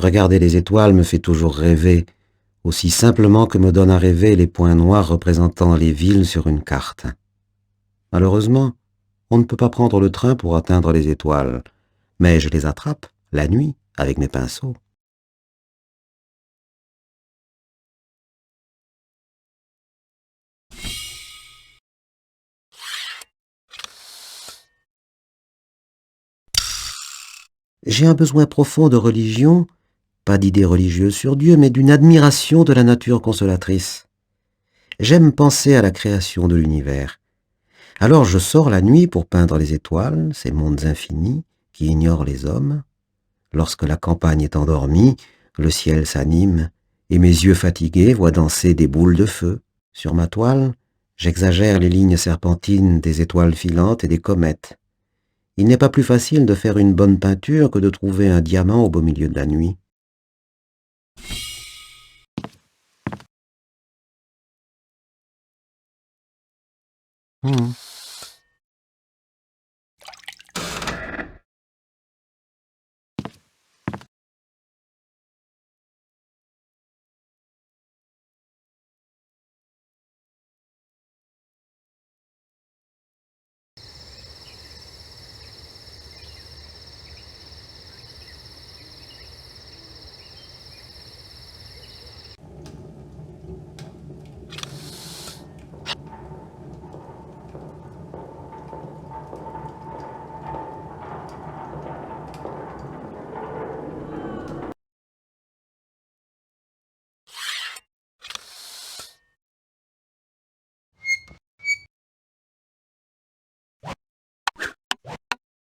Regarder les étoiles me fait toujours rêver, aussi simplement que me donnent à rêver les points noirs représentant les villes sur une carte. Malheureusement, on ne peut pas prendre le train pour atteindre les étoiles, mais je les attrape, la nuit, avec mes pinceaux. J'ai un besoin profond de religion, pas d'idée religieuse sur Dieu, mais d'une admiration de la nature consolatrice. J'aime penser à la création de l'univers. Alors je sors la nuit pour peindre les étoiles, ces mondes infinis qui ignorent les hommes. Lorsque la campagne est endormie, le ciel s'anime, et mes yeux fatigués voient danser des boules de feu. Sur ma toile, j'exagère les lignes serpentines des étoiles filantes et des comètes. Il n'est pas plus facile de faire une bonne peinture que de trouver un diamant au beau milieu de la nuit.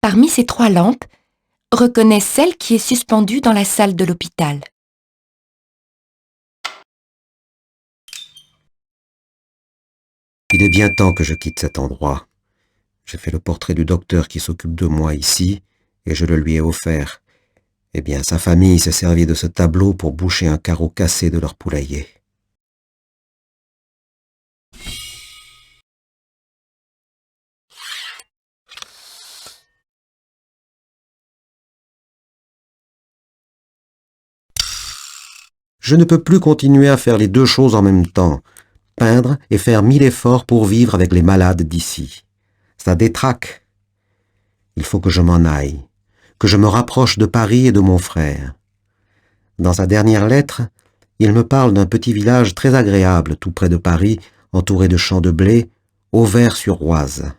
Parmi ces 3 lampes, reconnais celle qui est suspendue dans la salle de l'hôpital. Il est bien temps que je quitte cet endroit. J'ai fait le portrait du docteur qui s'occupe de moi ici, et je le lui ai offert. Eh bien, sa famille s'est servie de ce tableau pour boucher un carreau cassé de leur poulailler. Je ne peux plus continuer à faire les 2 choses en même temps, peindre et faire 1000 efforts pour vivre avec les malades d'ici. Ça détraque. Il faut que je m'en aille, que je me rapproche de Paris et de mon frère. Dans sa dernière lettre, il me parle d'un petit village très agréable tout près de Paris, entouré de champs de blé, Auvers-sur-Oise.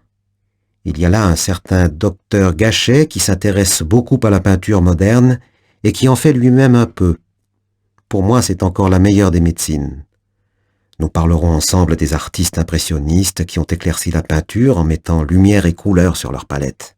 Il y a là un certain docteur Gachet qui s'intéresse beaucoup à la peinture moderne et qui en fait lui-même un peu. Pour moi, c'est encore la meilleure des médecines. Nous parlerons ensemble des artistes impressionnistes qui ont éclairci la peinture en mettant lumière et couleur sur leur palette.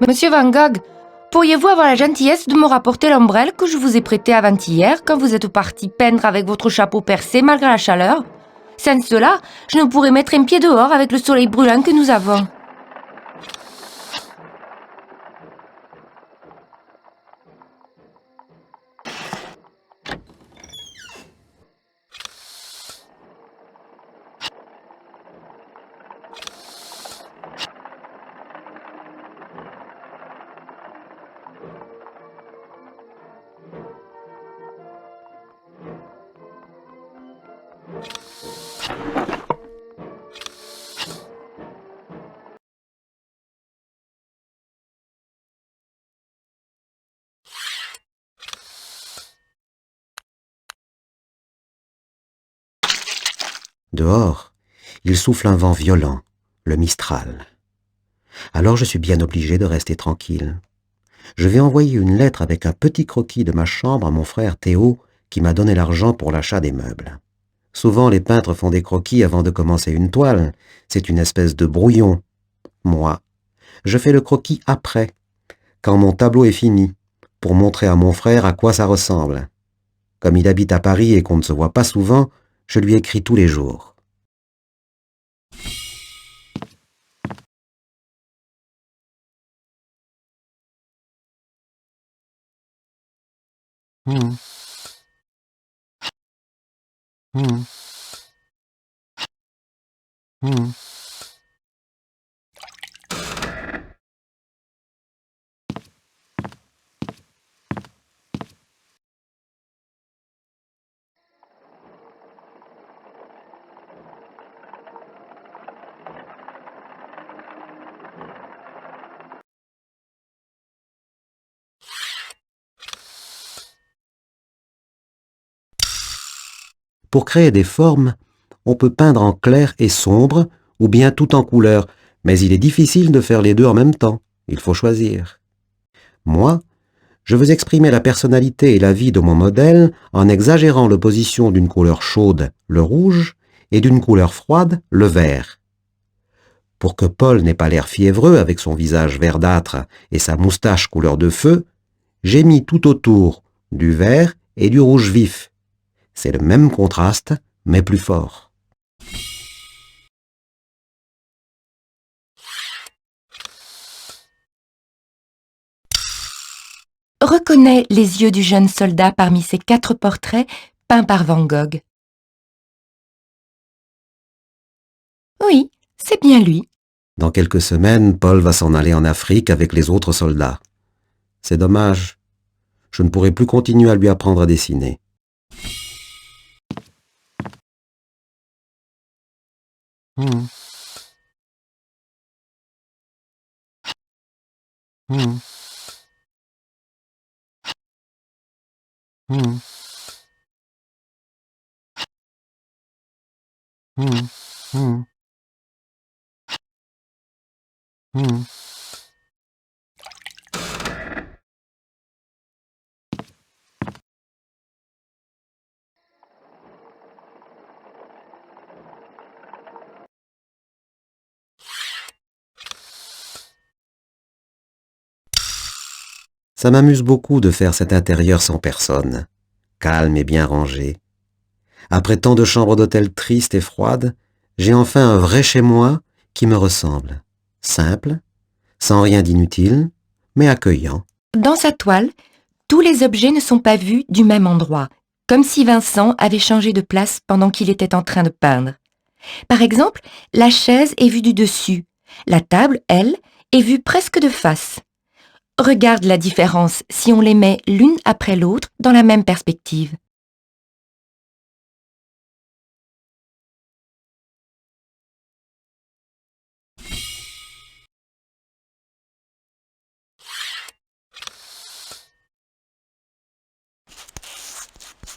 Monsieur Van Gogh, pourriez-vous avoir la gentillesse de me rapporter l'ombrelle que je vous ai prêtée avant-hier quand vous êtes parti peindre avec votre chapeau percé malgré la chaleur? Sans cela, je ne pourrais mettre un pied dehors avec le soleil brûlant que nous avons. Dehors, il souffle un vent violent, le Mistral. Alors je suis bien obligé de rester tranquille. Je vais envoyer une lettre avec un petit croquis de ma chambre à mon frère Théo, qui m'a donné l'argent pour l'achat des meubles. Souvent, les peintres font des croquis avant de commencer une toile. C'est une espèce de brouillon. Moi, je fais le croquis après, quand mon tableau est fini, pour montrer à mon frère à quoi ça ressemble. Comme il habite à Paris et qu'on ne se voit pas souvent, je lui écris tous les jours. Hmm. Hmm. Hmm. Pour créer des formes, on peut peindre en clair et sombre, ou bien tout en couleur, mais il est difficile de faire les deux en même temps. Il faut choisir. Moi, je veux exprimer la personnalité et la vie de mon modèle en exagérant l'opposition d'une couleur chaude, le rouge, et d'une couleur froide, le vert. Pour que Paul n'ait pas l'air fiévreux avec son visage verdâtre et sa moustache couleur de feu, j'ai mis tout autour du vert et du rouge vif. C'est le même contraste, mais plus fort. Reconnais les yeux du jeune soldat parmi ces 4 portraits peints par Van Gogh. Oui, c'est bien lui. Dans quelques semaines, Paul va s'en aller en Afrique avec les autres soldats. C'est dommage. Je ne pourrai plus continuer à lui apprendre à dessiner. Hmm. Hmm. Hmm. Hmm. Hmm. Hmm. Ça m'amuse beaucoup de faire cet intérieur sans personne, calme et bien rangé. Après tant de chambres d'hôtel tristes et froides, j'ai enfin un vrai chez-moi qui me ressemble. Simple, sans rien d'inutile, mais accueillant. Dans sa toile, tous les objets ne sont pas vus du même endroit, comme si Vincent avait changé de place pendant qu'il était en train de peindre. Par exemple, la chaise est vue du dessus. La table, elle, est vue presque de face. Regarde la différence si on les met l'une après l'autre dans la même perspective.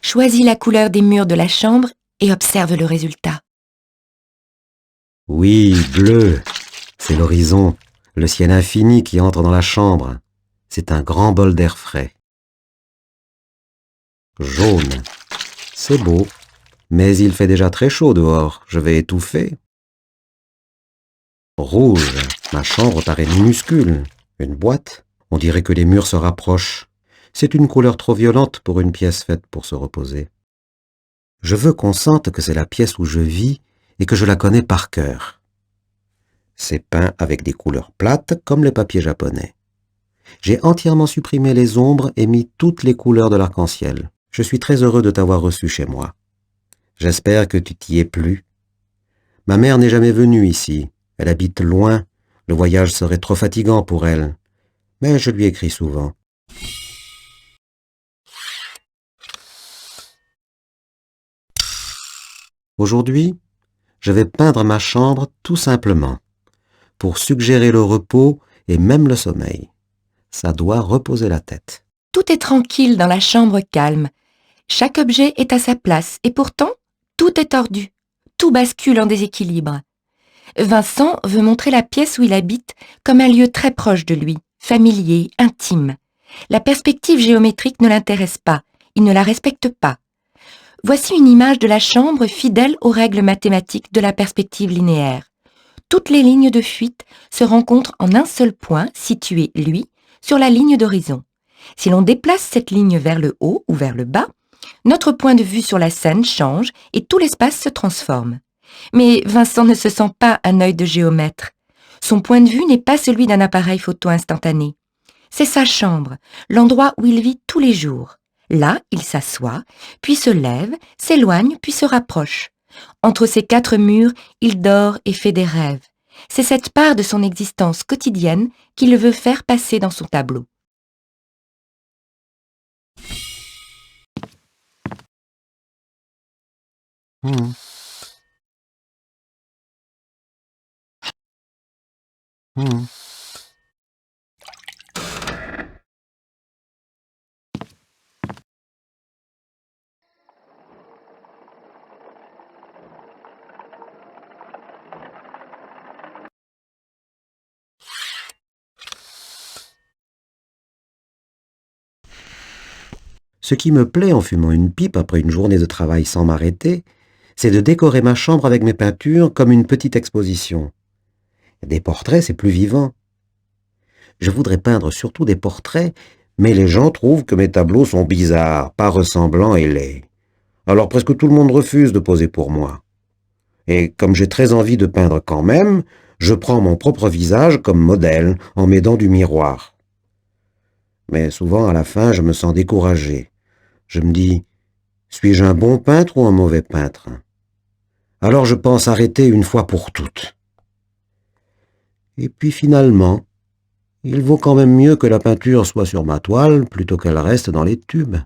Choisis la couleur des murs de la chambre et observe le résultat. Oui, bleu, c'est l'horizon, le ciel infini qui entre dans la chambre. C'est un grand bol d'air frais. Jaune, c'est beau, mais il fait déjà très chaud dehors, je vais étouffer. Rouge, ma chambre paraît minuscule, Une boîte? On dirait que les murs se rapprochent. C'est une couleur trop violente pour une pièce faite pour se reposer. Je veux qu'on sente que c'est la pièce où je vis et que je la connais par cœur. C'est peint avec des couleurs plates comme les papiers japonais. J'ai entièrement supprimé les ombres et mis toutes les couleurs de l'arc-en-ciel. Je suis très heureux de t'avoir reçu chez moi. J'espère que tu t'y es plu. Ma mère n'est jamais venue ici. Elle habite loin. Le voyage serait trop fatigant pour elle. Mais je lui écris souvent. Aujourd'hui, je vais peindre ma chambre tout simplement, pour suggérer le repos et même le sommeil. Ça doit reposer la tête. Tout est tranquille dans la chambre calme. Chaque objet est à sa place et pourtant, tout est tordu. Tout bascule en déséquilibre. Vincent veut montrer la pièce où il habite comme un lieu très proche de lui, familier, intime. La perspective géométrique ne l'intéresse pas, il ne la respecte pas. Voici une image de la chambre fidèle aux règles mathématiques de la perspective linéaire. Toutes les lignes de fuite se rencontrent en un seul point, situé, lui, sur la ligne d'horizon. Si l'on déplace cette ligne vers le haut ou vers le bas, notre point de vue sur la scène change et tout l'espace se transforme. Mais Vincent ne se sent pas un œil de géomètre. Son point de vue n'est pas celui d'un appareil photo instantané. C'est sa chambre, l'endroit où il vit tous les jours. Là, il s'assoit, puis se lève, s'éloigne, puis se rapproche. Entre ces quatre murs, il dort et fait des rêves. C'est cette part de son existence quotidienne qu'il veut faire passer dans son tableau. Ce qui me plaît en fumant une pipe après une journée de travail sans m'arrêter, c'est de décorer ma chambre avec mes peintures comme une petite exposition. Des portraits, c'est plus vivant. Je voudrais peindre surtout des portraits, mais les gens trouvent que mes tableaux sont bizarres, pas ressemblants et laids. Alors presque tout le monde refuse de poser pour moi. Et comme j'ai très envie de peindre quand même, je prends mon propre visage comme modèle en m'aidant du miroir. Mais souvent, à la fin, je me sens découragé. Je me dis, suis-je un bon peintre ou un mauvais peintre? Alors je pense arrêter une fois pour toutes. Et puis finalement, il vaut quand même mieux que la peinture soit sur ma toile plutôt qu'elle reste dans les tubes.